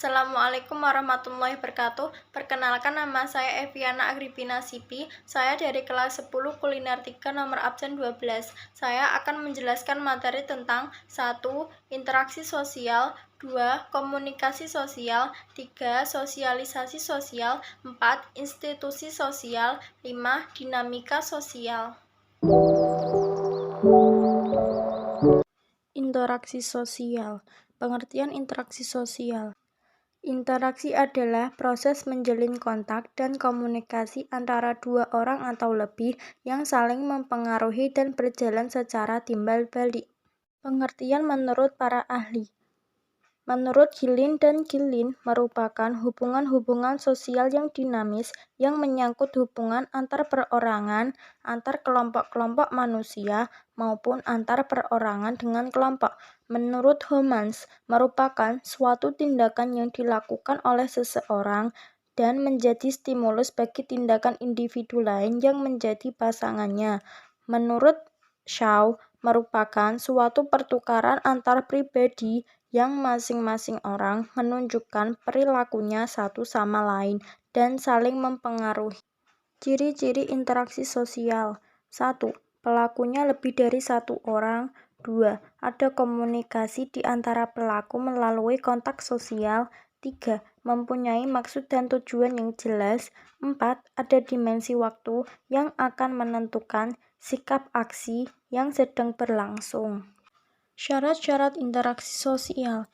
Assalamualaikum warahmatullahi wabarakatuh. Perkenalkan, nama saya Eviana Agripina Sipi. Saya dari kelas 10 kuliner 3 nomor absen 12. Saya akan menjelaskan materi tentang 1. Interaksi sosial, 2. Komunikasi sosial, 3. Sosialisasi sosial, 4. Institusi sosial, 5. Dinamika sosial. Interaksi sosial. Pengertian interaksi sosial. Interaksi adalah proses menjalin kontak dan komunikasi antara dua orang atau lebih yang saling mempengaruhi dan berjalan secara timbal balik. Pengertian menurut para ahli. Menurut Gilin dan Gilin, merupakan hubungan-hubungan sosial yang dinamis yang menyangkut hubungan antar perorangan, antar kelompok-kelompok manusia, maupun antar perorangan dengan kelompok. Menurut Homans, merupakan suatu tindakan yang dilakukan oleh seseorang dan menjadi stimulus bagi tindakan individu lain yang menjadi pasangannya. Menurut Shaw, merupakan suatu pertukaran antar pribadi yang masing-masing orang menunjukkan perilakunya satu sama lain dan saling mempengaruhi. Ciri-ciri interaksi sosial. 1. Pelakunya lebih dari satu orang. 2. Ada komunikasi di antara pelaku melalui kontak sosial. 3. Mempunyai maksud dan tujuan yang jelas. 4. Ada dimensi waktu yang akan menentukan sikap aksi yang sedang berlangsung. Syarat-syarat interaksi sosial.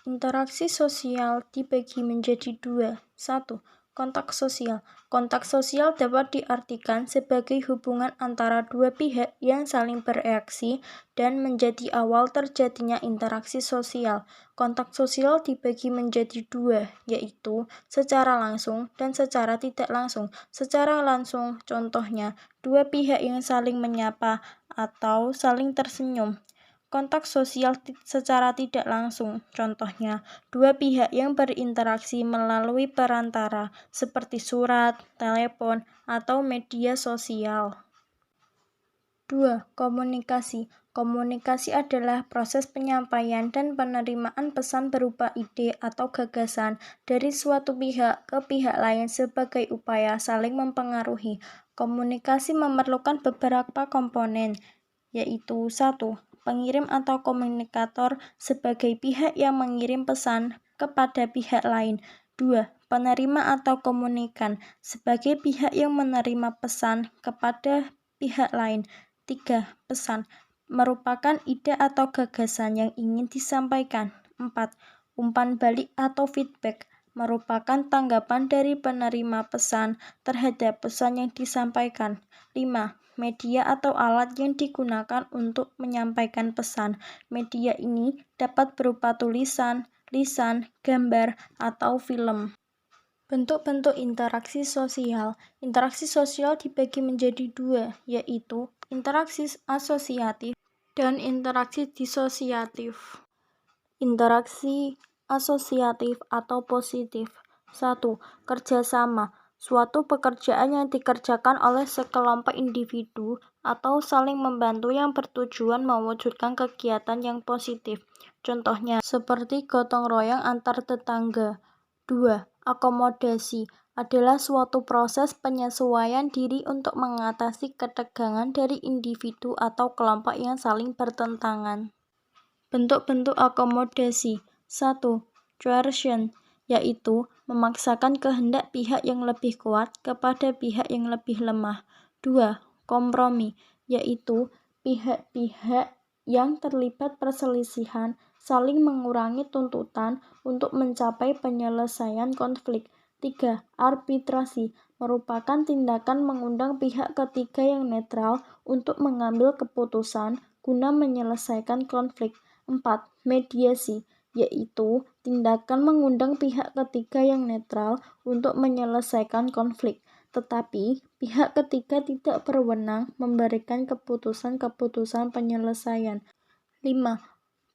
Interaksi sosial dibagi menjadi dua. 1. Kontak sosial. Kontak sosial dapat diartikan sebagai hubungan antara dua pihak yang saling bereaksi dan menjadi awal terjadinya interaksi sosial. Kontak sosial dibagi menjadi dua, yaitu secara langsung dan secara tidak langsung. Secara langsung, contohnya, dua pihak yang saling menyapa atau saling tersenyum. Kontak sosial secara tidak langsung, contohnya, dua pihak yang berinteraksi melalui perantara seperti surat, telepon, atau media sosial. 2. Komunikasi. Komunikasi adalah proses penyampaian dan penerimaan pesan berupa ide atau gagasan dari suatu pihak ke pihak lain sebagai upaya saling mempengaruhi. Komunikasi memerlukan beberapa komponen, yaitu 1. Pengirim atau komunikator sebagai pihak yang mengirim pesan kepada pihak lain. 2. Penerima atau komunikan sebagai pihak yang menerima pesan kepada pihak lain. 3. Pesan merupakan ide atau gagasan yang ingin disampaikan. 4. Umpan balik atau feedback merupakan tanggapan dari penerima pesan terhadap pesan yang disampaikan. 5. Media atau alat yang digunakan untuk menyampaikan pesan. Media ini dapat berupa tulisan, lisan, gambar, atau film. Bentuk-bentuk interaksi sosial. Interaksi sosial dibagi menjadi dua, yaitu interaksi asosiatif dan interaksi disosiatif. Interaksi asosiatif atau positif. 1. Kerjasama. Suatu pekerjaan yang dikerjakan oleh sekelompok individu atau saling membantu yang bertujuan mewujudkan kegiatan yang positif. Contohnya, seperti gotong royong antar tetangga. 2. Akomodasi adalah suatu proses penyesuaian diri untuk mengatasi ketegangan dari individu atau kelompok yang saling bertentangan. Bentuk-bentuk akomodasi. 1. Coercion, yaitu memaksakan kehendak pihak yang lebih kuat kepada pihak yang lebih lemah. 2. Kompromi, yaitu pihak-pihak yang terlibat perselisihan saling mengurangi tuntutan untuk mencapai penyelesaian konflik. 3. Arbitrasi merupakan tindakan mengundang pihak ketiga yang netral untuk mengambil keputusan guna menyelesaikan konflik. 4. Mediasi, yaitu tindakan mengundang pihak ketiga yang netral untuk menyelesaikan konflik, tetapi pihak ketiga tidak berwenang memberikan keputusan-keputusan penyelesaian. 5.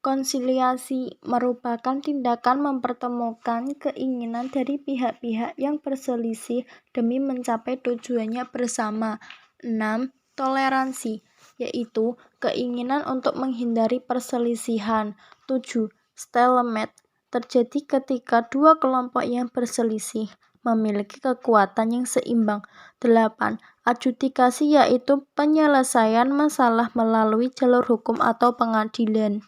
Konsiliasi merupakan tindakan mempertemukan keinginan dari pihak-pihak yang berselisih demi mencapai tujuannya bersama. 6. Toleransi, yaitu keinginan untuk menghindari perselisihan. 7. Stalemate terjadi ketika dua kelompok yang berselisih memiliki kekuatan yang seimbang. 8. Adjudikasi yaitu penyelesaian masalah melalui jalur hukum atau pengadilan.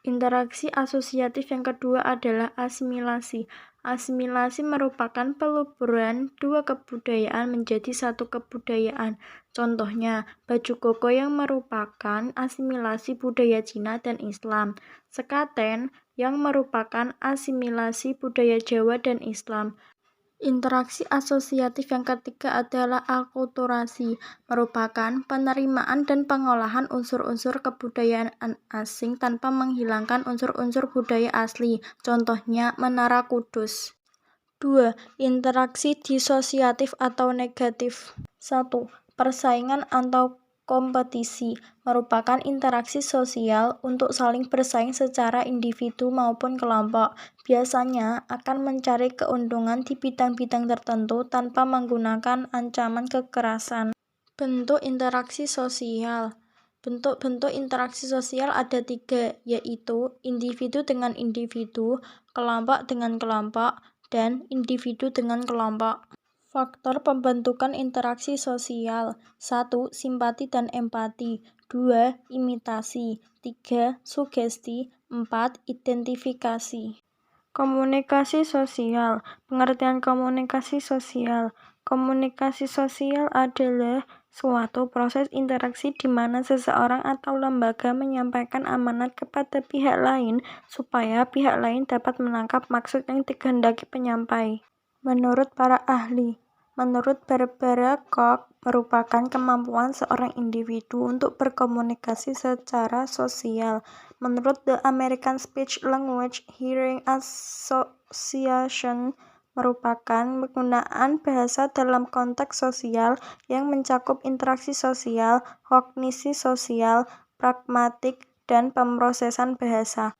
Interaksi asosiatif yang kedua adalah asimilasi. Asimilasi merupakan peluburan dua kebudayaan menjadi satu kebudayaan. Contohnya, baju koko yang merupakan asimilasi budaya Cina dan Islam. Sekaten yang merupakan asimilasi budaya Jawa dan Islam. Interaksi asosiatif yang ketiga adalah akulturasi, merupakan penerimaan dan pengolahan unsur-unsur kebudayaan asing tanpa menghilangkan unsur-unsur budaya asli, contohnya Menara Kudus. 2. Interaksi disosiatif atau negatif. 1. Persaingan atau kompetisi, merupakan interaksi sosial untuk saling bersaing secara individu maupun kelompok. Biasanya akan mencari keuntungan di bidang-bidang tertentu tanpa menggunakan ancaman kekerasan. Bentuk interaksi sosial. Bentuk-bentuk interaksi sosial ada 3, yaitu individu dengan individu, kelompok dengan kelompok, dan individu dengan kelompok. Faktor pembentukan interaksi sosial. 1. Simpati dan empati. 2. Imitasi. 3. Sugesti. 4. Identifikasi. Komunikasi sosial. Pengertian komunikasi sosial. Komunikasi sosial adalah suatu proses interaksi di mana seseorang atau lembaga menyampaikan amanat kepada pihak lain supaya pihak lain dapat menangkap maksud yang dikehendaki penyampai. Menurut para ahli, menurut Barbara Koch, merupakan kemampuan seorang individu untuk berkomunikasi secara sosial. Menurut The American Speech Language Hearing Association, merupakan penggunaan bahasa dalam konteks sosial yang mencakup interaksi sosial, kognisi sosial, pragmatik, dan pemrosesan bahasa.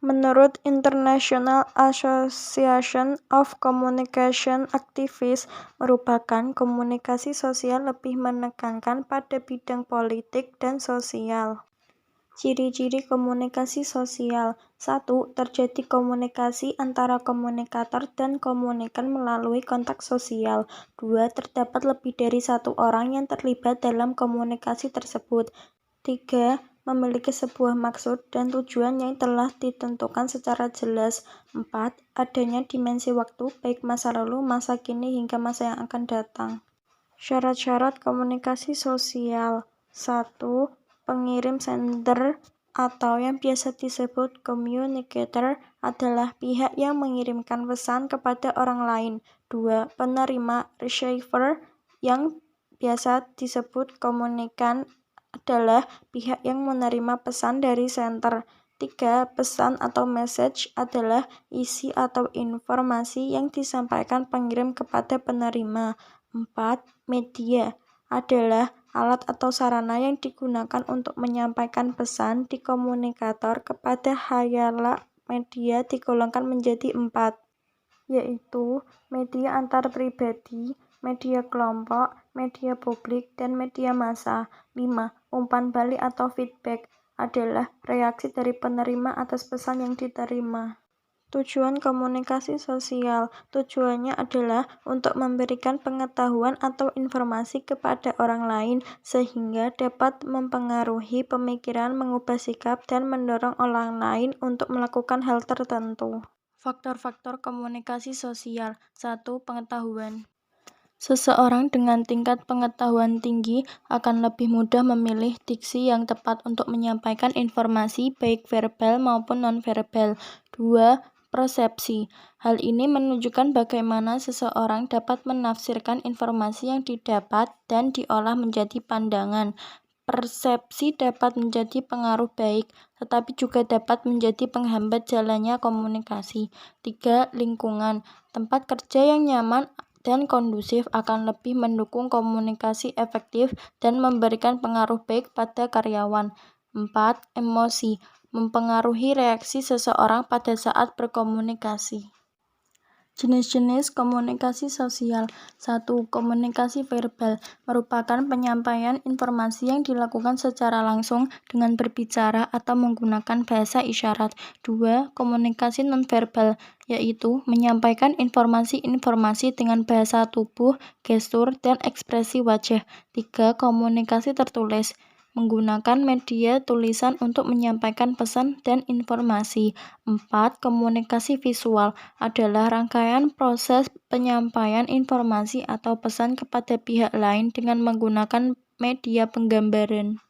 Menurut International Association of Communication Activists, merupakan komunikasi sosial lebih menekankan pada bidang politik dan sosial. Ciri-ciri komunikasi sosial. 1. Terjadi komunikasi antara komunikator dan komunikan melalui kontak sosial. 2. Terdapat lebih dari satu orang yang terlibat dalam komunikasi tersebut. 3. Memiliki sebuah maksud dan tujuan yang telah ditentukan secara jelas. 4. Adanya dimensi waktu, baik masa lalu, masa kini, hingga masa yang akan datang. Syarat-syarat komunikasi sosial. 1. Pengirim sender atau yang biasa disebut communicator adalah pihak yang mengirimkan pesan kepada orang lain. 2. Penerima receiver yang biasa disebut komunikan adalah pihak yang menerima pesan dari sender. 3. Pesan atau message adalah isi atau informasi yang disampaikan pengirim kepada penerima. 4. Media adalah alat atau sarana yang digunakan untuk menyampaikan pesan di komunikator kepada khayalak. Media digolongkan menjadi 4, yaitu media antar pribadi, media kelompok, media publik, dan media massa. 5. Umpan balik atau feedback adalah reaksi dari penerima atas pesan yang diterima. Tujuan komunikasi sosial. Tujuannya adalah untuk memberikan pengetahuan atau informasi kepada orang lain sehingga dapat mempengaruhi pemikiran, mengubah sikap, dan mendorong orang lain untuk melakukan hal tertentu. Faktor-faktor komunikasi sosial. 1. Pengetahuan. Seseorang dengan tingkat pengetahuan tinggi akan lebih mudah memilih diksi yang tepat untuk menyampaikan informasi baik verbal maupun nonverbal. 2. Persepsi. Hal ini menunjukkan bagaimana seseorang dapat menafsirkan informasi yang didapat dan diolah menjadi pandangan. Persepsi dapat menjadi pengaruh baik, tetapi juga dapat menjadi penghambat jalannya komunikasi. 3. Lingkungan. Tempat kerja yang nyaman dan kondusif akan lebih mendukung komunikasi efektif dan memberikan pengaruh baik pada karyawan. 4. Emosi. Mempengaruhi reaksi seseorang pada saat berkomunikasi. Jenis-jenis komunikasi sosial. 1. Komunikasi verbal merupakan penyampaian informasi yang dilakukan secara langsung dengan berbicara atau menggunakan bahasa isyarat. 2. Komunikasi nonverbal, yaitu menyampaikan informasi-informasi dengan bahasa tubuh, gestur, dan ekspresi wajah. 3. Komunikasi tertulis menggunakan media tulisan untuk menyampaikan pesan dan informasi. 4. Komunikasi visual adalah rangkaian proses penyampaian informasi atau pesan kepada pihak lain dengan menggunakan media penggambaran.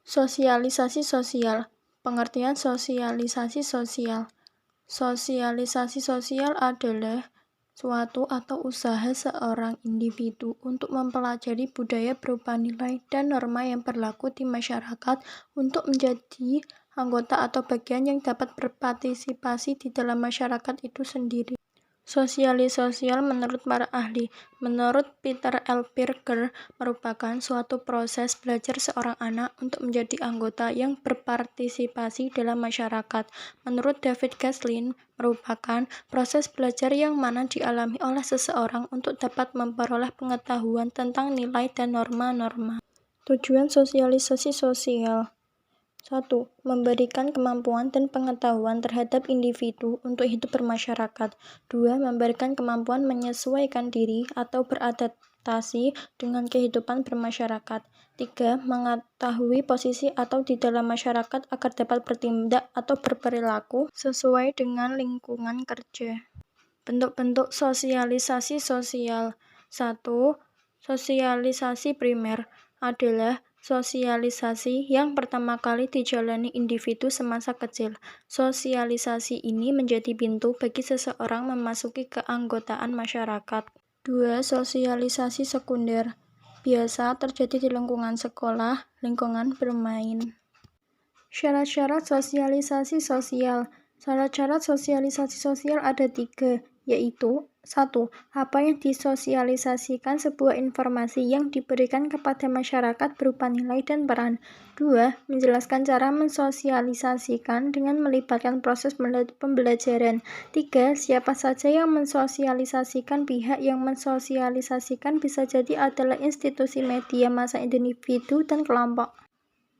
Sosialisasi sosial. Pengertian sosialisasi sosial. Sosialisasi sosial adalah suatu atau usaha seorang individu untuk mempelajari budaya berupa nilai dan norma yang berlaku di masyarakat untuk menjadi anggota atau bagian yang dapat berpartisipasi di dalam masyarakat itu sendiri. Sosialis sosial menurut para ahli, menurut Peter L. Berger, merupakan suatu proses belajar seorang anak untuk menjadi anggota yang berpartisipasi dalam masyarakat. Menurut David Gaslin, merupakan proses belajar yang mana dialami oleh seseorang untuk dapat memperoleh pengetahuan tentang nilai dan norma-norma. Tujuan sosialisasi sosial. 1. Memberikan kemampuan dan pengetahuan terhadap individu untuk hidup bermasyarakat. 2. Memberikan kemampuan menyesuaikan diri atau beradaptasi dengan kehidupan bermasyarakat. 3. Mengetahui posisi atau di dalam masyarakat agar dapat bertindak atau berperilaku sesuai dengan lingkungan kerja. Bentuk-bentuk sosialisasi sosial. 1. Sosialisasi primer adalah sosialisasi yang pertama kali dijalani individu semasa kecil. Sosialisasi ini menjadi pintu bagi seseorang memasuki keanggotaan masyarakat. 2. Sosialisasi sekunder biasa terjadi di lingkungan sekolah, lingkungan bermain. Syarat-syarat sosialisasi sosial. Syarat-syarat sosialisasi sosial ada 3, yaitu 1. Apa yang disosialisasikan sebuah informasi yang diberikan kepada masyarakat berupa nilai dan peran. 2. Menjelaskan cara mensosialisasikan dengan melibatkan proses pembelajaran. 3. Siapa saja yang mensosialisasikan. Pihak yang mensosialisasikan bisa jadi adalah institusi, media massa, individu, dan kelompok.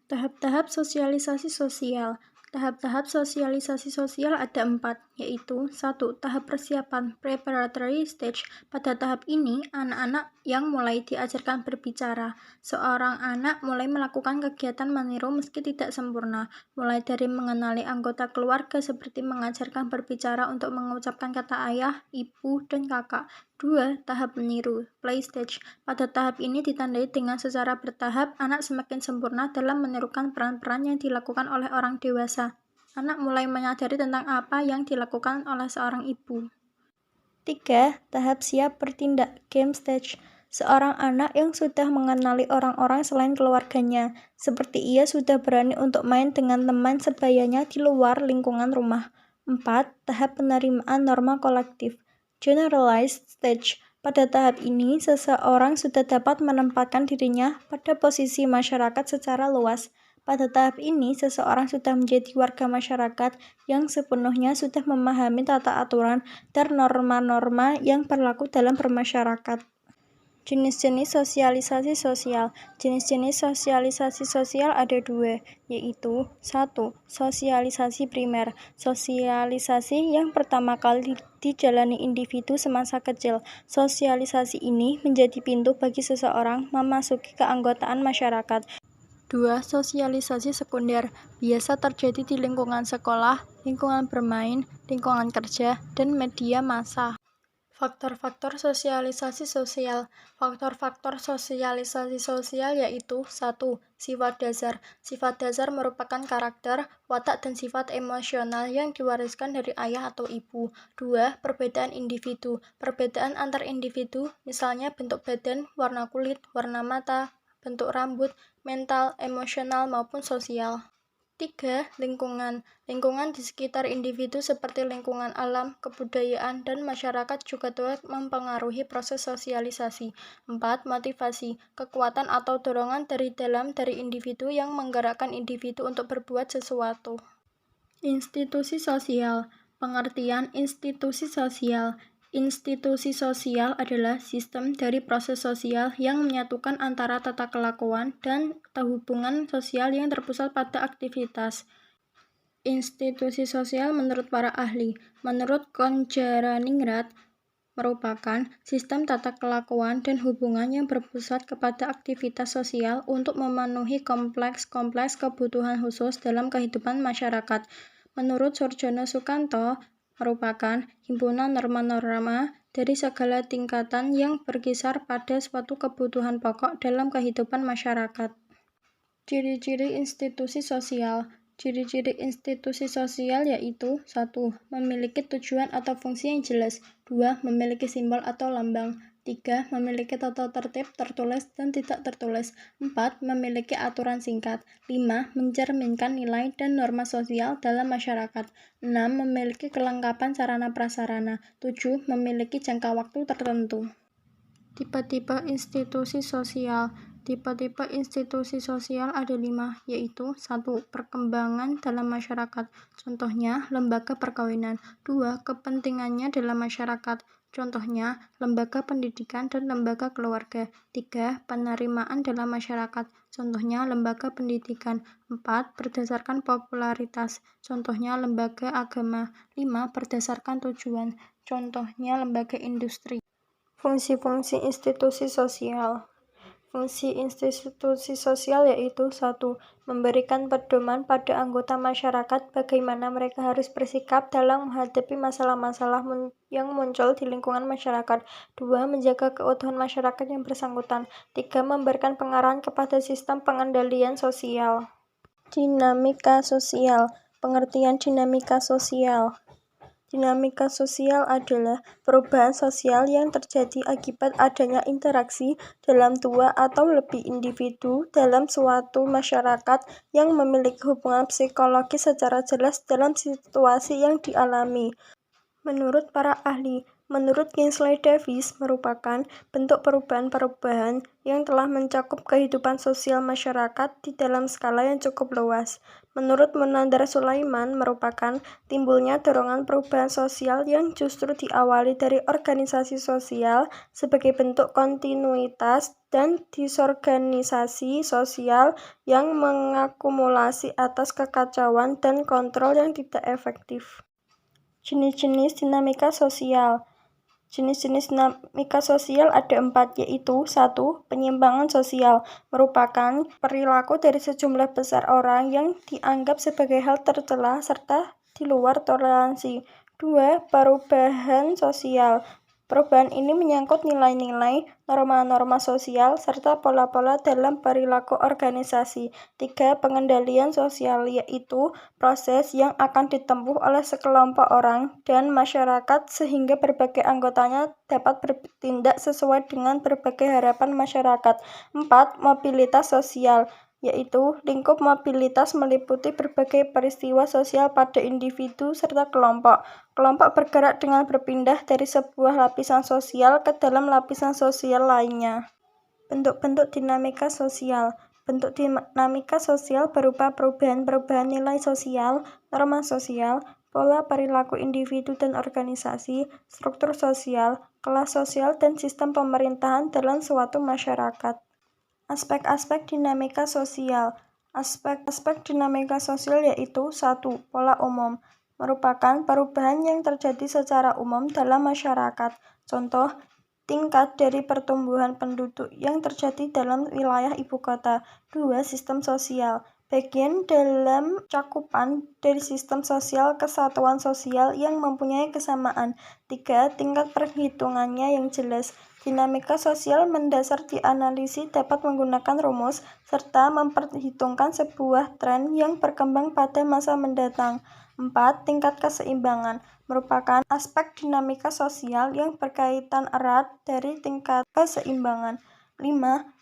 Tahap-tahap sosialisasi sosial. Tahap-tahap sosialisasi sosial ada 4, yaitu 1. Tahap persiapan preparatory stage. Pada tahap ini, anak-anak yang mulai diajarkan berbicara. Seorang anak mulai melakukan kegiatan meniru meski tidak sempurna, mulai dari mengenali anggota keluarga seperti mengajarkan berbicara untuk mengucapkan kata ayah, ibu, dan kakak. 2. Tahap meniru play stage. Pada tahap ini ditandai dengan secara bertahap anak semakin sempurna dalam menirukan peran-peran yang dilakukan oleh orang dewasa. Anak mulai menyadari tentang apa yang dilakukan oleh seorang ibu. 3. Tahap siap bertindak game stage. Seorang anak yang sudah mengenali orang-orang selain keluarganya, seperti ia sudah berani untuk main dengan teman sebayanya di luar lingkungan rumah. 4. Tahap penerimaan norma kolektif generalized stage. Pada tahap ini, seseorang sudah dapat menempatkan dirinya pada posisi masyarakat secara luas. Pada tahap ini, seseorang sudah menjadi warga masyarakat yang sepenuhnya sudah memahami tata aturan dan norma-norma yang berlaku dalam bermasyarakat. Jenis-jenis sosialisasi sosial. Jenis-jenis sosialisasi sosial ada 2, yaitu 1. Sosialisasi primer. Sosialisasi yang pertama kali dijalani individu semasa kecil. Sosialisasi ini menjadi pintu bagi seseorang memasuki keanggotaan masyarakat. 2. Sosialisasi sekunder biasa terjadi di lingkungan sekolah, lingkungan bermain, lingkungan kerja, dan media massa. Faktor-faktor sosialisasi sosial. Faktor-faktor sosialisasi sosial yaitu 1. Sifat dasar. Sifat dasar merupakan karakter, watak, dan sifat emosional yang diwariskan dari ayah atau ibu. 2. Perbedaan individu. Perbedaan antar individu, misalnya bentuk badan, warna kulit, warna mata, bentuk rambut, mental, emosional, maupun sosial. 3. Lingkungan. Lingkungan di sekitar individu seperti lingkungan alam, kebudayaan, dan masyarakat juga dapat mempengaruhi proses sosialisasi. 4. Motivasi. Kekuatan atau dorongan dari dalam dari individu yang menggerakkan individu untuk berbuat sesuatu. Institusi sosial. Pengertian institusi sosial. Institusi sosial adalah sistem dari proses sosial yang menyatukan antara tata kelakuan dan hubungan sosial yang terpusat pada aktivitas. Institusi sosial menurut para ahli, menurut Konjaraningrat, merupakan sistem tata kelakuan dan hubungan yang berpusat kepada aktivitas sosial untuk memenuhi kompleks kebutuhan khusus dalam kehidupan masyarakat. Menurut Soerjono Sukanto, merupakan himpunan norma-norma dari segala tingkatan yang berkisar pada suatu kebutuhan pokok dalam kehidupan masyarakat. Ciri-ciri institusi sosial. Ciri-ciri institusi sosial yaitu 1. Memiliki tujuan atau fungsi yang jelas. 2. Memiliki simbol atau lambang. 3. Memiliki tata tertib tertulis dan tidak tertulis. 4. Memiliki aturan singkat. 5. Mencerminkan nilai dan norma sosial dalam masyarakat. 6. Memiliki kelengkapan sarana prasarana. 7. Memiliki jangka waktu tertentu. Tipe-tipe institusi sosial. Tipe-tipe institusi sosial ada 5, yaitu 1. Perkembangan dalam masyarakat, contohnya lembaga perkawinan. 2. Kepentingannya dalam masyarakat, contohnya lembaga pendidikan dan lembaga keluarga. 3. Penerimaan dalam masyarakat, contohnya lembaga pendidikan. 4. Berdasarkan popularitas, contohnya lembaga agama. 5. Berdasarkan tujuan, contohnya lembaga industri. Fungsi-fungsi institusi sosial. Fungsi institusi sosial yaitu 1. Memberikan pedoman pada anggota masyarakat bagaimana mereka harus bersikap dalam menghadapi masalah-masalah yang muncul di lingkungan masyarakat. 2. Menjaga keutuhan masyarakat yang bersangkutan. 3. Memberikan pengarahan kepada sistem pengendalian sosial. Dinamika sosial. Pengertian dinamika sosial. Dinamika sosial adalah perubahan sosial yang terjadi akibat adanya interaksi dalam 2 atau lebih individu dalam suatu masyarakat yang memiliki hubungan psikologis secara jelas dalam situasi yang dialami. Menurut para ahli, menurut Kingsley Davis, merupakan bentuk perubahan-perubahan yang telah mencakup kehidupan sosial masyarakat di dalam skala yang cukup luas. Menurut Munandar Sulaiman, merupakan timbulnya dorongan perubahan sosial yang justru diawali dari organisasi sosial sebagai bentuk kontinuitas dan disorganisasi sosial yang mengakumulasi atas kekacauan dan kontrol yang tidak efektif. Jenis-jenis dinamika sosial. Jenis-jenis dinamika sosial ada 4, yaitu 1. Penyimpangan sosial, merupakan perilaku dari sejumlah besar orang yang dianggap sebagai hal tercela serta di luar toleransi. 2. Perubahan sosial. Perubahan ini menyangkut nilai-nilai, norma-norma sosial, serta pola-pola dalam perilaku organisasi. 3. Pengendalian sosial, yaitu proses yang akan ditempuh oleh sekelompok orang dan masyarakat sehingga berbagai anggotanya dapat bertindak sesuai dengan berbagai harapan masyarakat. 4. Mobilitas sosial, yaitu lingkup mobilitas meliputi berbagai peristiwa sosial pada individu serta kelompok. Kelompok bergerak dengan berpindah dari sebuah lapisan sosial ke dalam lapisan sosial lainnya. Bentuk-bentuk dinamika sosial. Bentuk dinamika sosial berupa perubahan-perubahan nilai sosial, norma sosial, pola perilaku individu dan organisasi, struktur sosial, kelas sosial, dan sistem pemerintahan dalam suatu masyarakat. Aspek-aspek dinamika sosial. Aspek-aspek dinamika sosial yaitu 1. Pola umum, merupakan perubahan yang terjadi secara umum dalam masyarakat. Contoh, tingkat dari pertumbuhan penduduk yang terjadi dalam wilayah ibu kota. 2. Sistem sosial, bagian dalam cakupan dari sistem sosial kesatuan sosial yang mempunyai kesamaan. 3. Tingkat perhitungannya yang jelas. Dinamika sosial mendasar dianalisis dapat menggunakan rumus, serta memperhitungkan sebuah tren yang berkembang pada masa mendatang. 4. Tingkat keseimbangan, merupakan aspek dinamika sosial yang berkaitan erat dari tingkat keseimbangan. 5.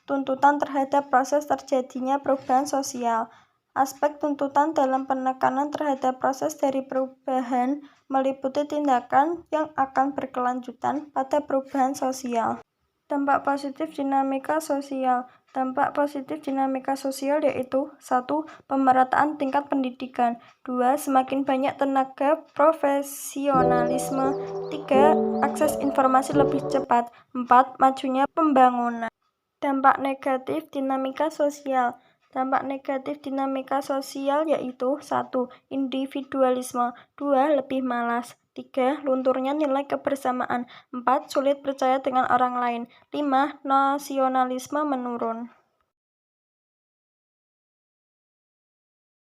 Tuntutan terhadap proses terjadinya perubahan sosial. Aspek tuntutan dalam penekanan terhadap proses dari perubahan meliputi tindakan yang akan berkelanjutan pada perubahan sosial. Dampak positif dinamika sosial. Dampak positif dinamika sosial yaitu 1. Pemerataan tingkat pendidikan. 2. Semakin banyak tenaga profesionalisme. 3. Akses informasi lebih cepat. 4. Majunya pembangunan. Dampak negatif dinamika sosial. Dampak negatif dinamika sosial yaitu 1. Individualisme. 2. Lebih malas. 3. Lunturnya nilai kebersamaan. 4. Sulit percaya dengan orang lain. 5. Nasionalisme menurun.